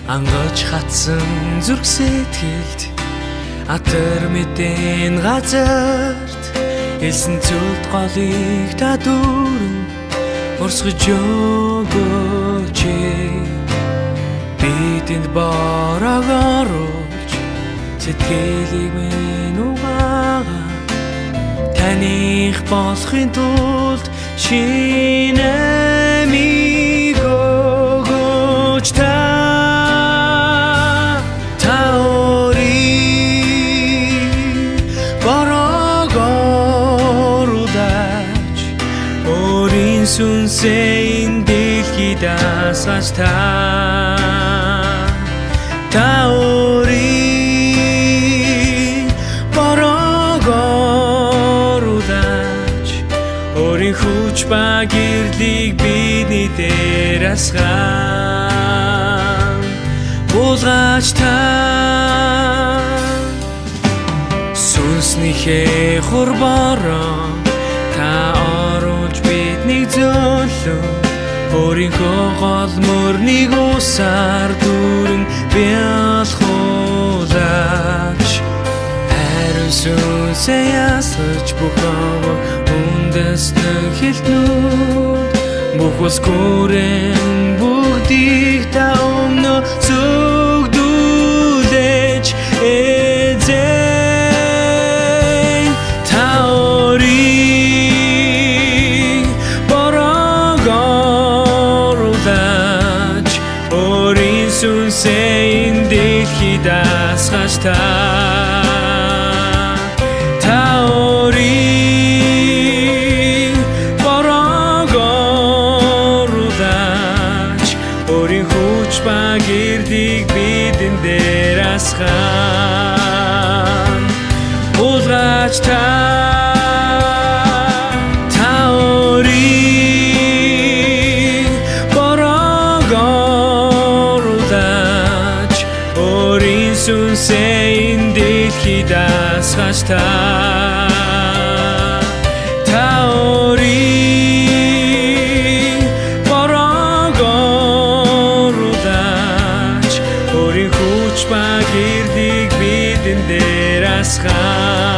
ангаж хатсан зүрх сэтгэлд атар мэдэн газарт хэлсэн зүйлд голыг та дүүрэн урсгаж өгөөч бидэнд бороо оруулж сэтгэлийг минь угаага таних болохын тулд шинэ амийг өгөөч та өрийн бороогоор удаач өрийн сүнсээ энэ дэлхийд асгаж та өрийн бороогоор удаач өрийн хүч ба гэрлийг бидний дээр асгаан буулгаач та сүнснийхээ хурбороо та оруулж биднийг зөөлөө өөрийнхөө гол мөрнийг усаар дүүрэн бялхуулаач ариун сүнсээ ясаж бүхэн үндэстэн хэлтнүүд бүх ус гүрэн бүгдийг та өмнө зүгдүүлж эзэн та өрийн бороогоор удаач өрийн сүнсээ энэ дэлхийд асгаж та өрийн бороогоор удаач өрийн хүч ба гэрдийг бидэн дээр асгаан буулгаач та өрийн бороогоор удаач өрийн сүнсээ энэ дэлхийд асгаж та өрийн бороогоор удаач өрийн хүч ба гэрдийг бидэн дээр асгаач